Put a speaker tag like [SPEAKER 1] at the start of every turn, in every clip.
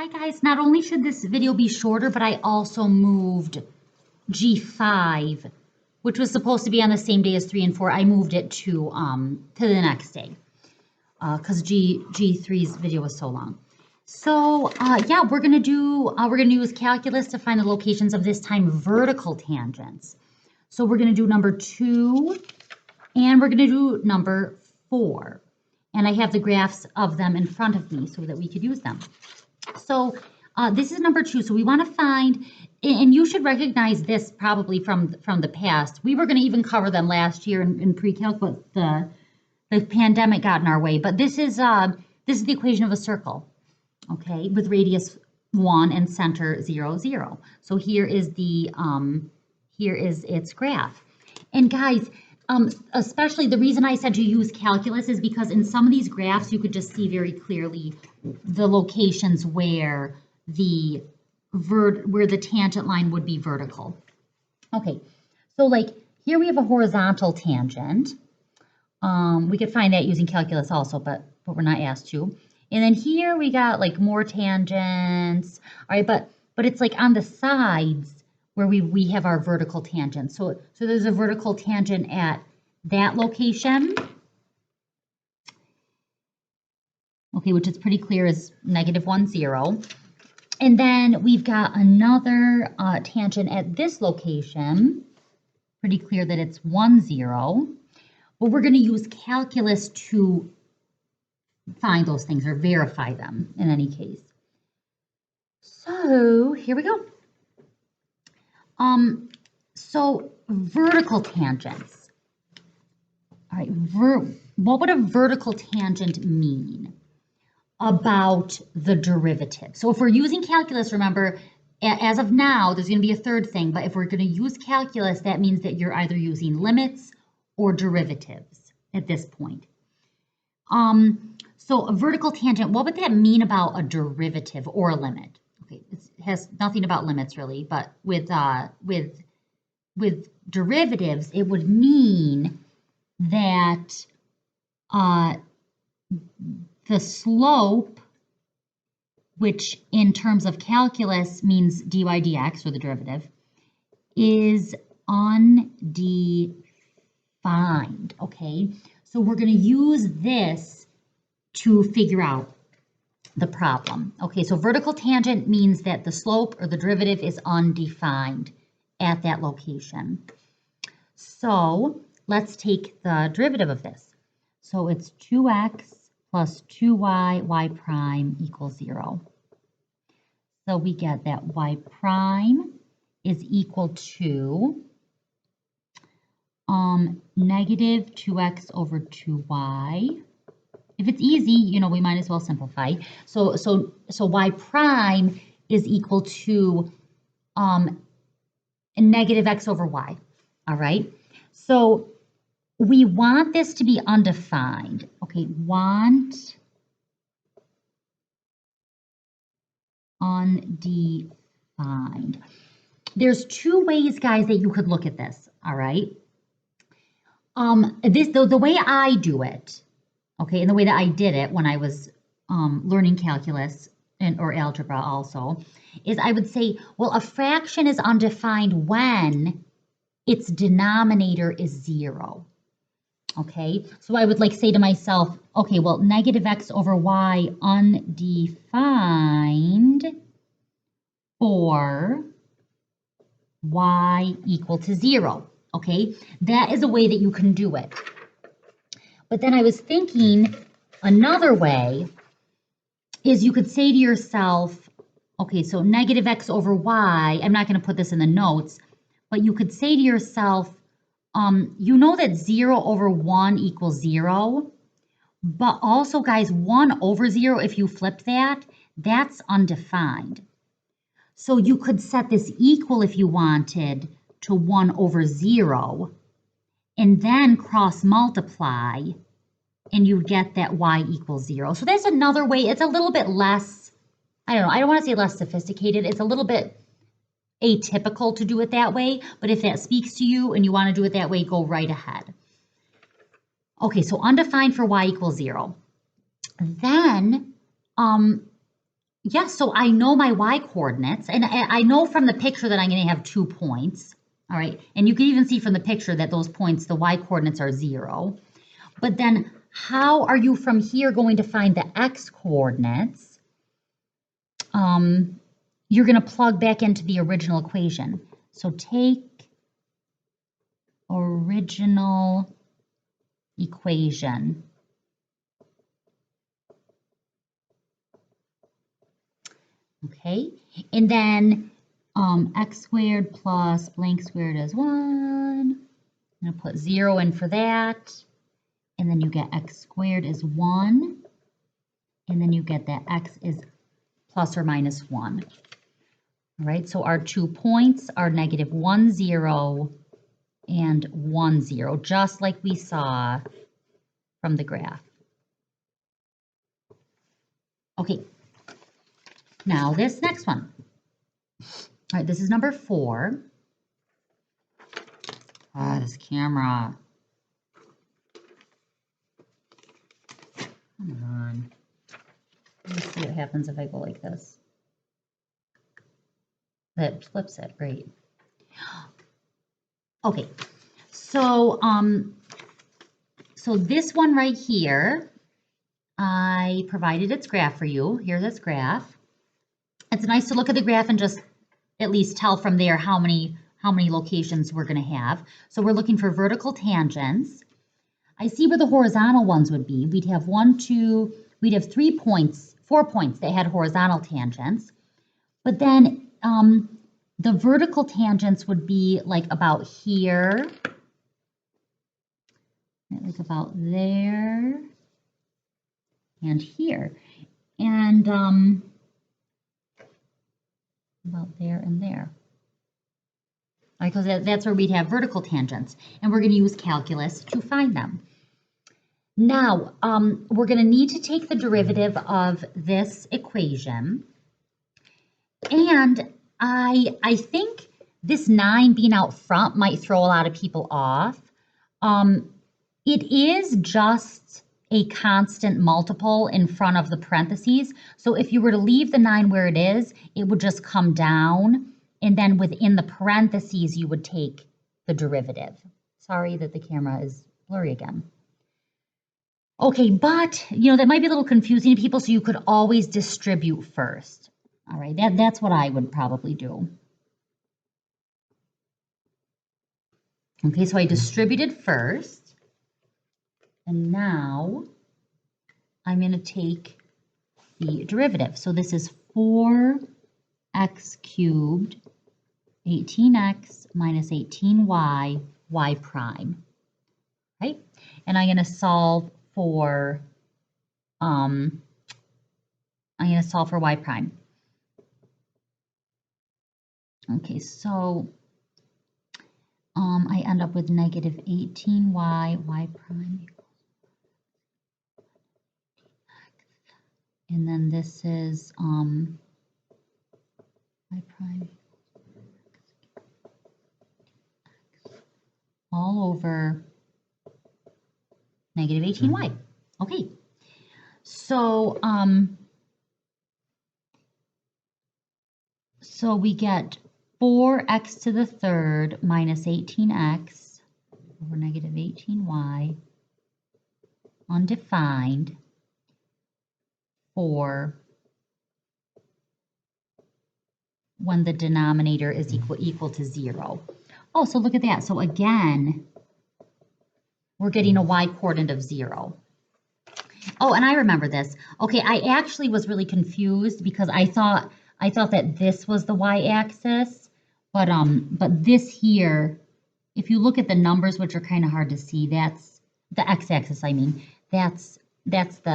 [SPEAKER 1] Hi guys, not only should this video be shorter, but I also moved G5, which was supposed to be on the same day as 3 and 4. I moved it to the next day because G3's video was so long. So yeah, we're gonna use calculus to find the locations of this time vertical tangents. So we're gonna do number 2 and we're gonna do number 4. And I have the graphs of them in front of me so that we could use them. So this is number 2. So we want to find, and you should recognize this probably from the past. We were going to even cover them last year in pre-calc, but the pandemic got in our way. But this is the equation of a circle, okay, with radius 1 and center 0, 0. So here is its graph. And guys, especially the reason I said to use calculus is because in some of these graphs you could just see very clearly the locations where the tangent line would be vertical. Okay, so like here we have a horizontal tangent. We could find that using calculus also, but we're not asked to. And then here we got like more tangents. All right, but it's like on the sides where we have our vertical tangent. So there's a vertical tangent at that location. Okay, which is pretty clear is -1, 0. And then we've got another tangent at this location. Pretty clear that it's 1, 0. But we're going to use calculus to find those things or verify them in any case. So here we go. So vertical tangents. All right, what would a vertical tangent mean about the derivative? So if we're using calculus, remember, as of now, there's going to be a third thing, but if we're going to use calculus, that means that you're either using limits or derivatives at this point. So a vertical tangent, what would that mean about a derivative or a limit? Okay, it has nothing about limits really, but with derivatives, it would mean that the slope, which in terms of calculus means dy dx, or the derivative, is undefined, okay? So we're going to use this to figure out the problem. Okay, so vertical tangent means that the slope or the derivative is undefined at that location. So let's take the derivative of this. So it's 2x plus 2y, y prime equals 0. So we get that y prime is equal to negative 2x over 2y. If it's easy, you know, we might as well simplify. So y prime is equal to negative x over y. All right. So we want this to be undefined. Okay, want undefined. There's two ways, guys, that you could look at this. All right. The way I do it, okay, and the way that I did it when I was learning calculus or algebra also, is I would say, well, a fraction is undefined when its denominator is 0. Okay, so I would like say to myself, okay, well, negative x over y undefined for y equal to 0. Okay, that is a way that you can do it. But then I was thinking another way is you could say to yourself, okay, so negative x over y, I'm not going to put this in the notes, but you could say to yourself, you know that 0 over 1 equals 0, but also, guys, 1 over 0, if you flip that, that's undefined. So you could set this equal if you wanted to 1 over 0, and then cross multiply, and you get that y equals 0. So that's another way. It's a little bit less, I don't know, I don't want to say less sophisticated. It's a little bit atypical to do it that way, but if that speaks to you and you want to do it that way, go right ahead. Okay, so undefined for y equals 0. Then Yeah, so I know my y coordinates, and I know from the picture that I'm going to have 2 points. All right, and you can even see from the picture that those points, the y coordinates are 0. But then how are you from here going to find the x coordinates? You're going to plug back into the original equation. So take original equation. Okay, and then x squared plus blank squared is 1. I'm going to put 0 in for that. And then you get x squared is 1. And then you get that x is plus or minus 1. All right, so our 2 points are negative 1, 0, and 1, 0, just like we saw from the graph. Okay, now this next one. All right, this is number 4. This camera. Come on. Let's see what happens if I go like this. That flips it, great. Okay, so so this one right here, I provided its graph for you. Here's its graph. It's nice to look at the graph and just at least tell from there how many locations we're going to have. So we're looking for vertical tangents. I see where the horizontal ones would be. We'd have 1, 2, we'd have 3 points, 4 points that had horizontal tangents. But then the vertical tangents would be like about here, like about there, and here, and about there and there. Because that's where we'd have vertical tangents, and we're going to use calculus to find them. Now, we're going to need to take the derivative of this equation, and I think this 9 being out front might throw a lot of people off. It is just a constant multiple in front of the parentheses, so if you were to leave the 9 where it is, it would just come down, and then within the parentheses, you would take the derivative. Sorry that the camera is blurry again. Okay, but, you know, that might be a little confusing to people, so you could always distribute first. All right, that's what I would probably do. Okay, so I distributed first, and now I'm going to take the derivative. So this is 4x cubed 18x minus 18y, y prime, right? And I'm going to solve for y prime. Okay, so I end up with negative 18y, y prime equals, and then this is y prime all over negative 18y. Okay, so so we get 4x to the third minus 18x over negative 18y undefined for when the denominator is equal to 0. Oh, so look at that. So again, we're getting a y coordinate of 0. Oh, and I remember this. Okay, I actually was really confused because I thought that this was the y-axis, but this here, if you look at the numbers, which are kind of hard to see, that's the x-axis. I mean, that's the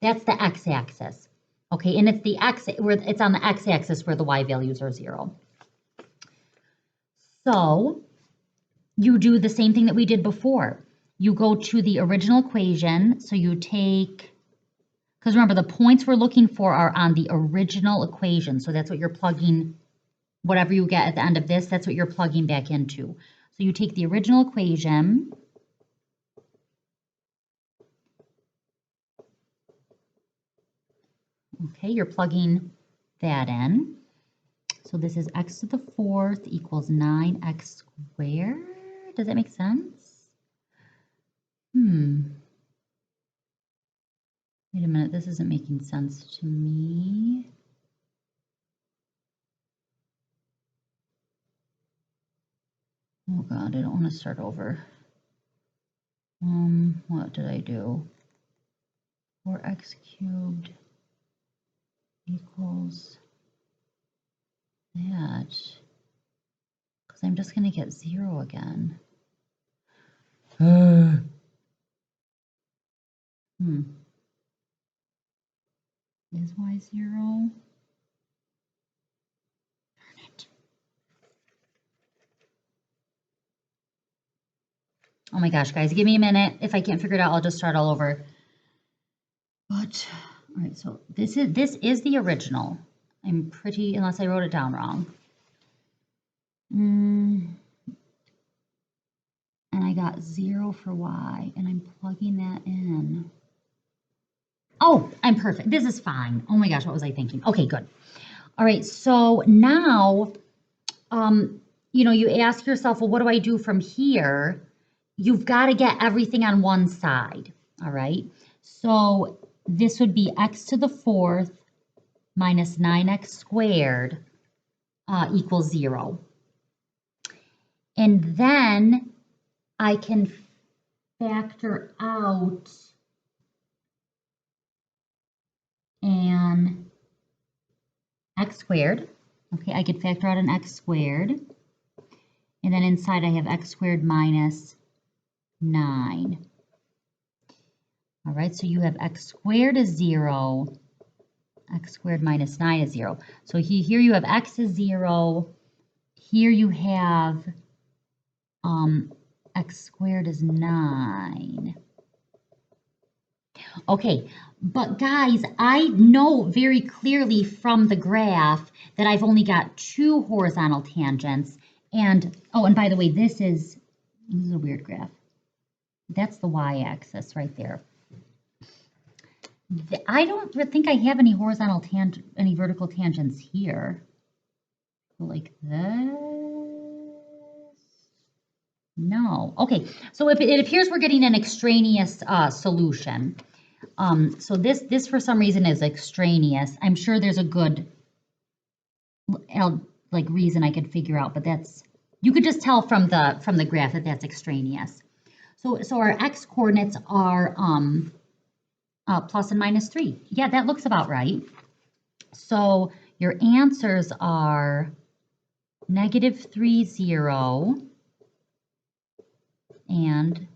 [SPEAKER 1] x-axis. Okay, and it's the it's on the x-axis where the y values are 0. So you do the same thing that we did before. You go to the original equation, so you take, because remember the points we're looking for are on the original equation, so that's what you're plugging, whatever you get at the end of this, that's what you're plugging back into. So you take the original equation, Okay, you're plugging that in. So this is x to the 4th equals 9x squared. Does that make sense? Wait a minute, this isn't making sense to me. Oh God, I don't want to start over. What did I do? 4x cubed equals that. Because I'm just going to get 0 again. Is y 0? Oh my gosh, guys, give me a minute. If I can't figure it out, I'll just start all over. But, all right, so this is the original. I'm pretty, unless I wrote it down wrong. And I got 0 for y, and I'm plugging that in. Oh, I'm perfect. This is fine. Oh my gosh, what was I thinking? Okay, good. All right, so now, you ask yourself, well, what do I do from here? You've got to get everything on one side, all right? So this would be x to the 4th minus 9x squared equals 0. And then I can factor out an x squared. Okay, I could factor out an x squared. And then inside I have x squared minus 9. All right, so you have x squared is 0, x squared minus 9 is 0. So here you have x is 0. Here you have x squared is 9. Okay, but guys, I know very clearly from the graph that I've only got 2 horizontal tangents. And, oh, and by the way, this is a weird graph. That's the y-axis right there. I don't think I have any horizontal any vertical tangents here. Like this. No. Okay, so it appears we're getting an extraneous solution. So this for some reason is extraneous. I'm sure there's a good reason I could figure out, but you could just tell from the graph that that's extraneous. So our x coordinates are plus and minus 3. Yeah, that looks about right. So your answers are -3, 0, and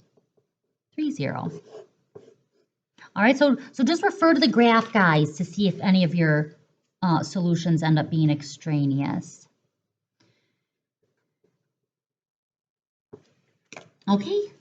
[SPEAKER 1] 3, 0. All right, so just refer to the graph, guys, to see if any of your solutions end up being extraneous. Okay.